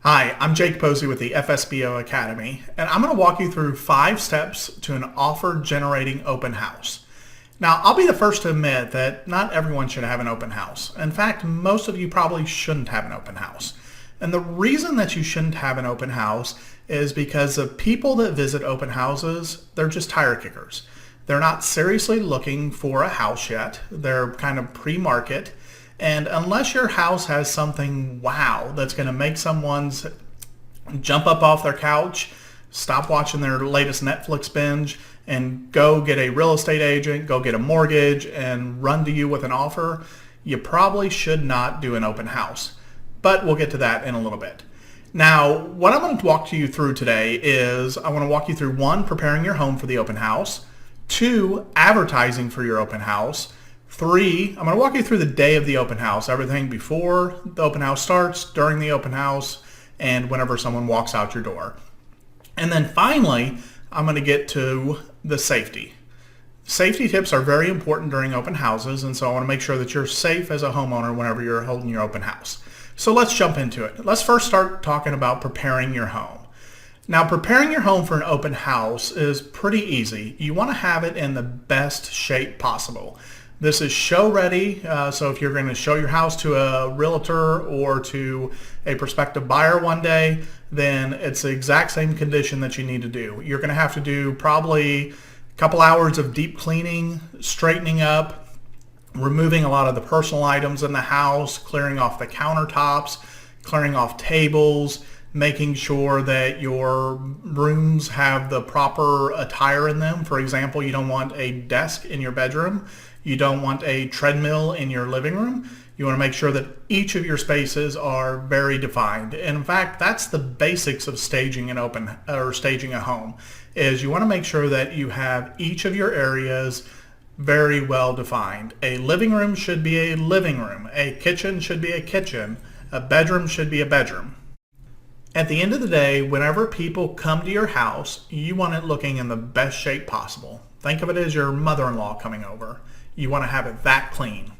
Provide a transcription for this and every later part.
Hi, I'm Jake Posey with the FSBO Academy, and I'm going to walk you through 5 steps to an offer generating open house. Now, I'll be the first to admit that not everyone should have an open house. In fact, most of you probably shouldn't have an open house. And the reason that you shouldn't have an open house is because the people that visit open houses, they're just tire kickers. They're not seriously looking for a house yet. They're kind of pre-market. And unless your house has something wow that's going to make someone's jump up off their couch, stop watching their latest Netflix binge, and go get a real estate agent, go get a mortgage, and run to you with an offer, you probably should not do an open house. But we'll get to that in a little bit. Now, what I'm going to walk you through today is I want to walk you through 1, preparing your home for the open house, 2, advertising for your open house, 3, I'm going to walk you through the day of the open house, everything before the open house starts, during the open house, and whenever someone walks out your door. And then finally, I'm going to get to the safety. Safety tips are very important during open houses, and so I want to make sure that you're safe as a homeowner whenever you're holding your open house. So let's jump into it. Let's first start talking about preparing your home. Now, preparing your home for an open house is pretty easy. You want to have it in the best shape possible. This is show ready, so if you're going to show your house to a realtor or to a prospective buyer one day, then it's the exact same condition that you need to do. You're going to have to do probably a couple hours of deep cleaning, straightening up, removing a lot of the personal items in the house, clearing off the countertops, clearing off tables, making sure that your rooms have the proper attire in them. For example, you don't want a desk in your bedroom. You don't want a treadmill in your living room. You want to make sure that each of your spaces are very defined. And in fact, that's the basics of staging staging a home, is you want to make sure that you have each of your areas very well defined. A living room should be a living room. A kitchen should be a kitchen. A bedroom should be a bedroom. At the end of the day, whenever people come to your house, you want it looking in the best shape possible. Think of it as your mother-in-law coming over. You want to have it that clean.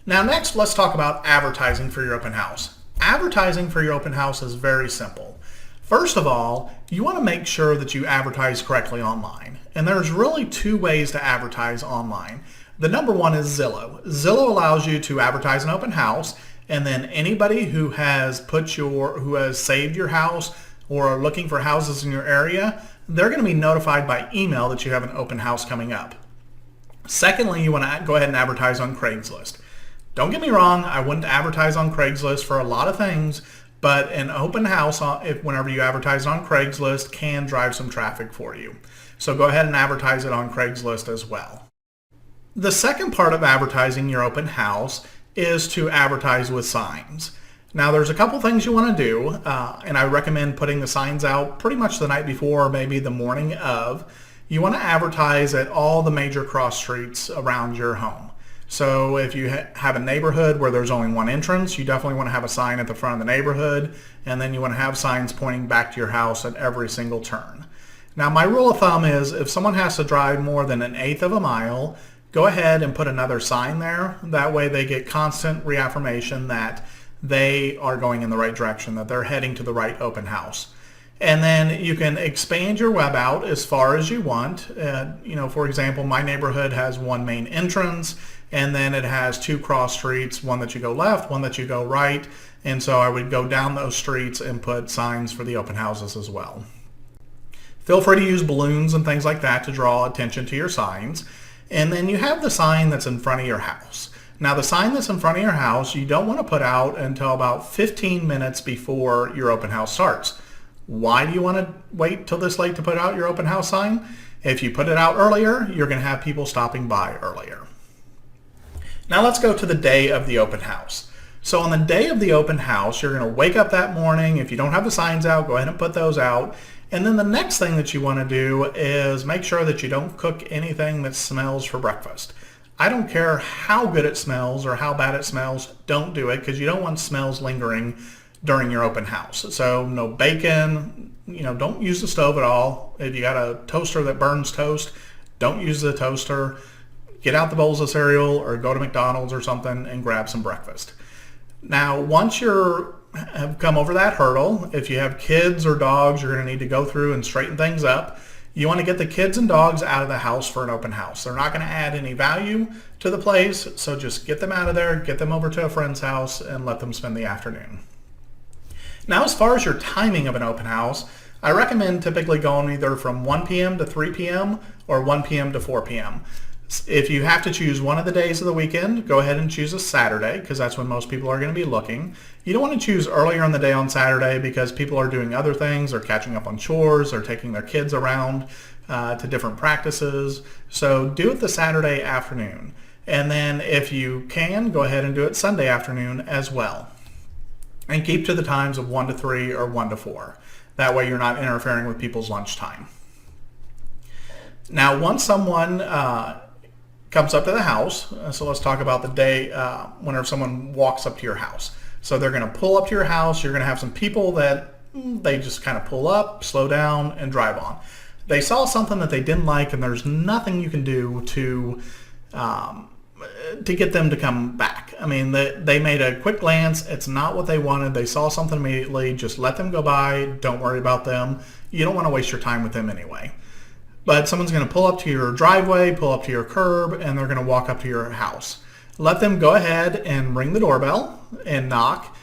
Now next, let's talk about advertising for your open house. Advertising for your open house is very simple. First of all, you want to make sure that you advertise correctly online. And there's really 2 ways to advertise online. The number one is Zillow. Zillow allows you to advertise an open house, and then anybody who has saved your house or are looking for houses in your area, they're going to be notified by email that you have an open house coming up. Secondly, you want to go ahead and advertise on Craigslist. Don't get me wrong, I wouldn't advertise on Craigslist for a lot of things, but an open house, whenever you advertise on Craigslist, can drive some traffic for you. So go ahead and advertise it on Craigslist as well. The second part of advertising your open house is to advertise with signs. Now there's a couple things you want to do, and I recommend putting the signs out pretty much the night before or maybe the morning of. You want to advertise at all the major cross streets around your home. So if you have a neighborhood where there's only one entrance, you definitely want to have a sign at the front of the neighborhood, and then you want to have signs pointing back to your house at every single turn. Now my rule of thumb is if someone has to drive more than 1/8 of a mile, go ahead and put another sign there. That way they get constant reaffirmation that they are going in the right direction, that they're heading to the right open house. And then you can expand your web out as far as you want. For example, my neighborhood has one main entrance, and then it has 2 cross streets, one that you go left, one that you go right. And so I would go down those streets and put signs for the open houses as well. Feel free to use balloons and things like that to draw attention to your signs. And then you have the sign that's in front of your house. Now the sign that's in front of your house, you don't want to put out until about 15 minutes before your open house starts. Why do you want to wait till this late to put out your open house sign? If you put it out earlier, you're going to have people stopping by earlier. Now let's go to the day of the open house. So on the day of the open house, you're going to wake up that morning. If you don't have the signs out, go ahead and put those out. And then the next thing that you want to do is make sure that you don't cook anything that smells for breakfast. I don't care how good it smells or how bad it smells, don't do it, because you don't want smells lingering during your open house. So no bacon, don't use the stove at all. If you got a toaster that burns toast, don't use the toaster. Get out the bowls of cereal or go to McDonald's or something and grab some breakfast. Now, once your have come over that hurdle. If you have kids or dogs, you're going to need to go through and straighten things up. You want to get the kids and dogs out of the house for an open house. They're not going to add any value to the place, so just get them out of there, get them over to a friend's house, and let them spend the afternoon. Now, as far as your timing of an open house, I recommend typically going either from 1 p.m. to 3 p.m. or 1 p.m. to 4 p.m. If you have to choose one of the days of the weekend, go ahead and choose a Saturday, because that's when most people are going to be looking. You don't want to choose earlier in the day on Saturday because people are doing other things, or catching up on chores, or taking their kids around to different practices. So do it the Saturday afternoon. And then if you can, go ahead and do it Sunday afternoon as well. And keep to the times of 1 to 3 or 1 to 4. That way you're not interfering with people's lunchtime. Now, once someone comes up to the house, so let's talk about the day whenever someone walks up to your house. So they're going to pull up to your house. You're going to have some people that they just kind of pull up, slow down, and drive on. They saw something that they didn't like, and there's nothing you can do to get them to come back. I mean, they made a quick glance. It's not what they wanted. They saw something immediately. Just let them go by. Don't worry about them. You don't want to waste your time with them anyway. But someone's going to pull up to your driveway, pull up to your curb, and they're going to walk up to your house. Let them go ahead and ring the doorbell and knock.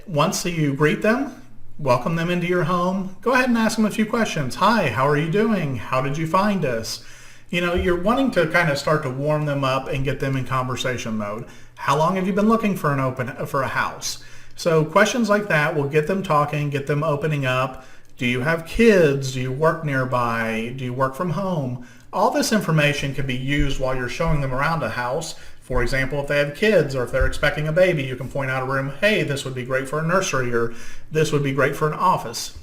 Once you greet them, welcome them into your home, go ahead and ask them a few questions. Hi, how are you doing? How did you find us? You know, you're wanting to kind of start to warm them up and get them in conversation mode. How long have you been looking for a house? So questions like that will get them talking, get them opening up. Do you have kids? Do you work nearby? Do you work from home? All this information can be used while you're showing them around a house. For example, if they have kids or if they're expecting a baby, you can point out a room, hey, this would be great for a nursery, or this would be great for an office.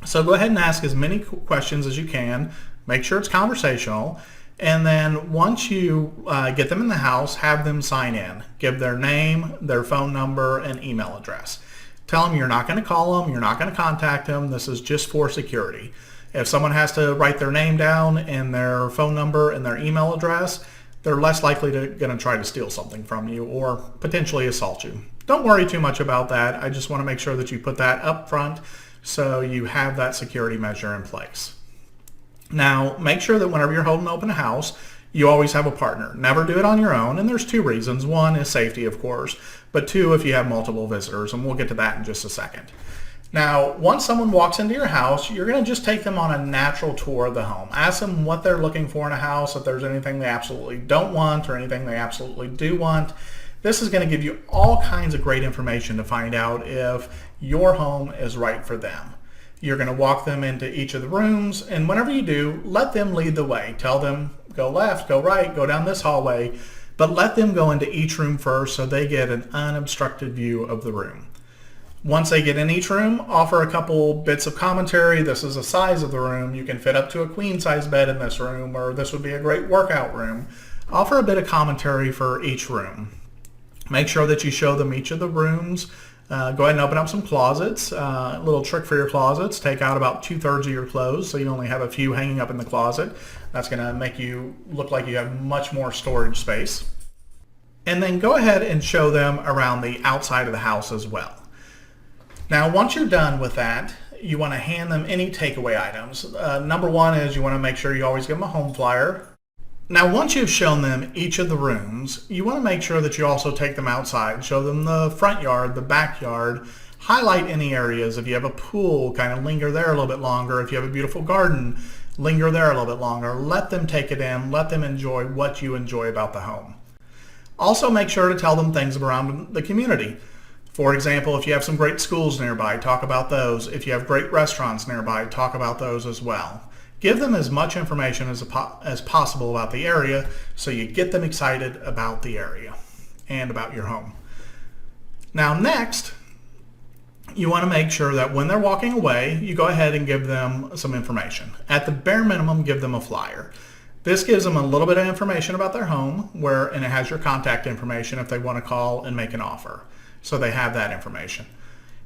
So go ahead and ask as many questions as you can. Make sure it's conversational. And then once you get them in the house, have them sign in. Give their name, their phone number, and email address. Tell them you're not going to call them, you're not going to contact them. This is just for security. If someone has to write their name down and their phone number and their email address, they're less likely to going to try to steal something from you or potentially assault you. Don't worry too much about that. I just want to make sure that you put that up front so you have that security measure in place. Now, make sure that whenever you're holding open house, you always have a partner. Never do it on your own, and there's two reasons. One is safety, of course, but two, if you have multiple visitors, and we'll get to that in just a second. Now, once someone walks into your house, you're going to just take them on a natural tour of the home. Ask them what they're looking for in a house, if there's anything they absolutely don't want or anything they absolutely do want. This is going to give you all kinds of great information to find out if your home is right for them. You're going to walk them into each of the rooms, and whenever you do, let them lead the way. Tell them, go left, go right, go down this hallway, but let them go into each room first so they get an unobstructed view of the room. Once they get in each room, offer a couple bits of commentary. This is the size of the room. You can fit up to a queen size bed in this room, or this would be a great workout room. Offer a bit of commentary for each room. Make sure that you show them each of the rooms. Go ahead and open up some closets. A little trick for your closets. Take out about 2/3 of your clothes so you only have a few hanging up in the closet. That's going to make you look like you have much more storage space. And then go ahead and show them around the outside of the house as well. Now, once you're done with that, you want to hand them any takeaway items. Number one is you want to make sure you always give them a home flyer. Now, once you've shown them each of the rooms, you want to make sure that you also take them outside. Show them the front yard, the backyard. Highlight any areas. If you have a pool, kind of linger there a little bit longer. If you have a beautiful garden, linger there a little bit longer. Let them take it in. Let them enjoy what you enjoy about the home. Also, make sure to tell them things around the community. For example, if you have some great schools nearby, talk about those. If you have great restaurants nearby, talk about those as well. Give them as much information as possible about the area so you get them excited about the area and about your home. Now, next, you want to make sure that when they're walking away, you go ahead and give them some information. At the bare minimum, give them a flyer. This gives them a little bit of information about their home, and it has your contact information if they want to call and make an offer. So they have that information.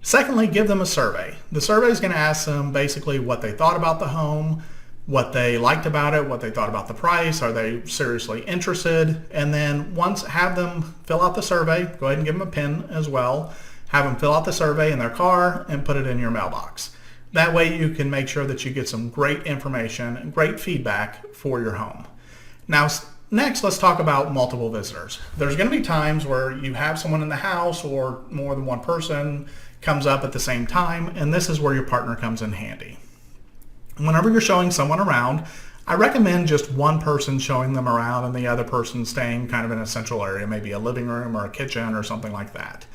Secondly, give them a survey. The survey is going to ask them basically what they thought about the home, what they liked about it, what they thought about the price, are they seriously interested, and then once have them fill out the survey, go ahead and give them a pin as well, have them fill out the survey in their car and put it in your mailbox. That way you can make sure that you get some great information and great feedback for your home. Now, next, let's talk about multiple visitors. There's going to be times where you have someone in the house or more than one person comes up at the same time, and this is where your partner comes in handy. Whenever you're showing someone around, I recommend just one person showing them around and the other person staying kind of in a central area, maybe a living room or a kitchen or something like that.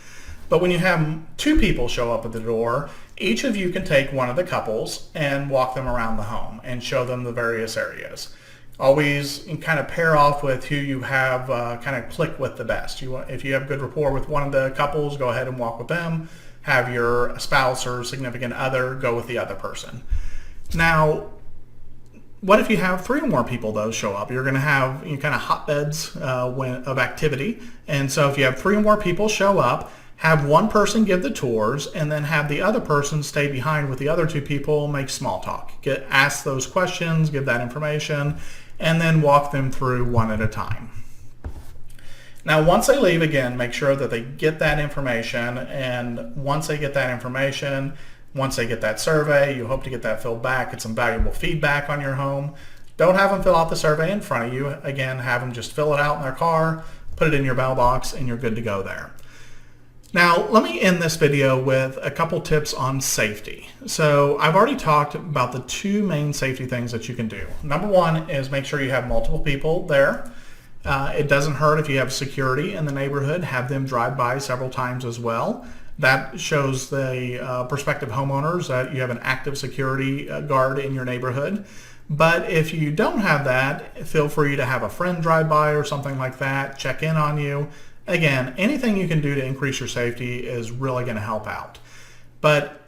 But when you have two people show up at the door, each of you can take one of the couples and walk them around the home and show them the various areas. Always kind of pair off with who you have kind of click with the best. If you have good rapport with one of the couples, go ahead and walk with them. Have your spouse or significant other go with the other person. Now, what if you have three or more people though show up? You're going to have kind of hotbeds of activity. And so if you have three or more people show up, have one person give the tours and then have the other person stay behind with the other two people, make small talk. Ask those questions, give that information, and then walk them through one at a time. Now, once they leave, again, make sure that they get that information. And once they get that information, once they get that survey, you hope to get that filled back, get some valuable feedback on your home. Don't have them fill out the survey in front of you. Again, have them just fill it out in their car, put it in your mailbox, and you're good to go there. Now, let me end this video with a couple tips on safety. So I've already talked about the two main safety things that you can do. Number one is make sure you have multiple people there. It doesn't hurt if you have security in the neighborhood. Have them drive by several times as well. That shows the prospective homeowners that you have an active security guard in your neighborhood. But if you don't have that, feel free to have a friend drive by or something like that, check in on you. Again, anything you can do to increase your safety is really going to help out. But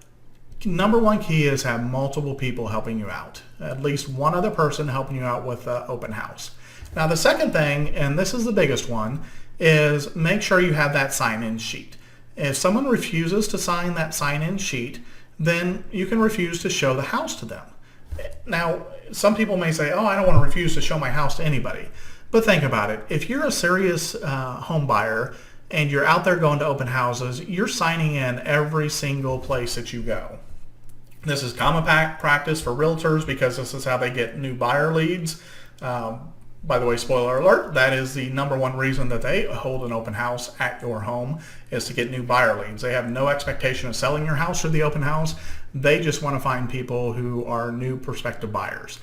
number one key is have multiple people helping you out. At least one other person helping you out with the open house. Now the second thing, and this is the biggest one, is make sure you have that sign-in sheet. If someone refuses to sign that sign-in sheet, then you can refuse to show the house to them. Now, some people may say, oh, I don't want to refuse to show my house to anybody. But think about it. If you're a serious home buyer and you're out there going to open houses, you're signing in every single place that you go. This is common practice for realtors because this is how they get new buyer leads. By the way, spoiler alert, that is the number one reason that they hold an open house at your home is to get new buyer leads. They have no expectation of selling your house through the open house. They just want to find people who are new prospective buyers.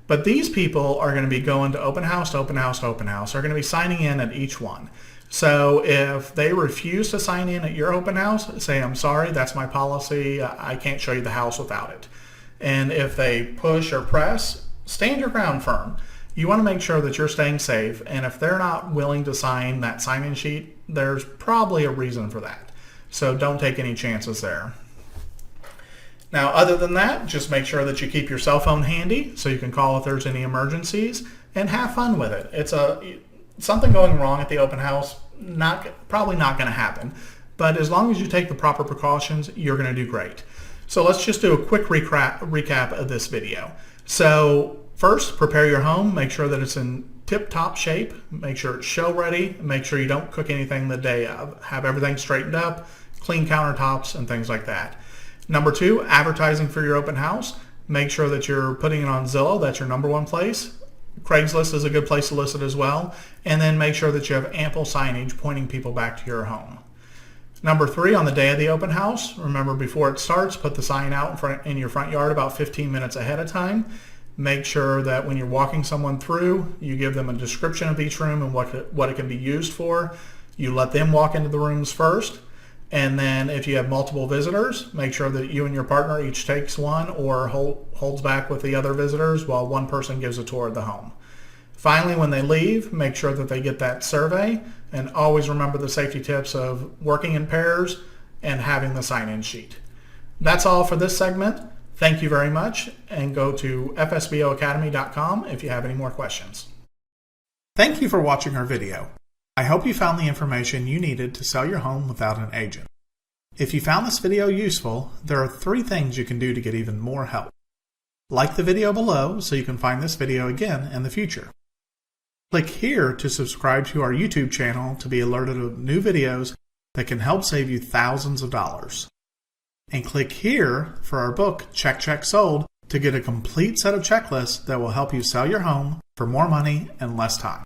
But these people are going to be going to open house to open house to open house. They're going to be signing in at each one. So if they refuse to sign in at your open house, say, I'm sorry, that's my policy. I can't show you the house without it. And if they push or press, stand your ground firm. You want to make sure that you're staying safe. And if they're not willing to sign that sign-in sheet, there's probably a reason for that. So don't take any chances there. Now, other than that, just make sure that you keep your cell phone handy so you can call if there's any emergencies and have fun with it. It's something going wrong at the open house, probably not going to happen. But as long as you take the proper precautions, you're going to do great. So let's just do a quick recap of this video. So first, prepare your home. Make sure that it's in tip-top shape. Make sure it's show ready. Make sure you don't cook anything the day of. Have everything straightened up, clean countertops, and things like that. Number two, advertising for your open house. Make sure that you're putting it on Zillow. That's your number one place. Craigslist is a good place to list it as well. And then make sure that you have ample signage pointing people back to your home. Number three, on the day of the open house, remember before it starts, put the sign out in your front yard about 15 minutes ahead of time. Make sure that when you're walking someone through, you give them a description of each room and what it can be used for. You let them walk into the rooms first. And then if you have multiple visitors, make sure that you and your partner each takes one or holds back with the other visitors while one person gives a tour of the home. Finally, when they leave, make sure that they get that survey and always remember the safety tips of working in pairs and having the sign-in sheet. That's all for this segment. Thank you very much, and go to fsboacademy.com if you have any more questions. Thank you for watching our video. I hope you found the information you needed to sell your home without an agent. If you found this video useful, there are 3 things you can do to get even more help. Like the video below so you can find this video again in the future. Click here to subscribe to our YouTube channel to be alerted of new videos that can help save you thousands of dollars. And click here for our book, Check, Check, Sold, to get a complete set of checklists that will help you sell your home for more money and less time.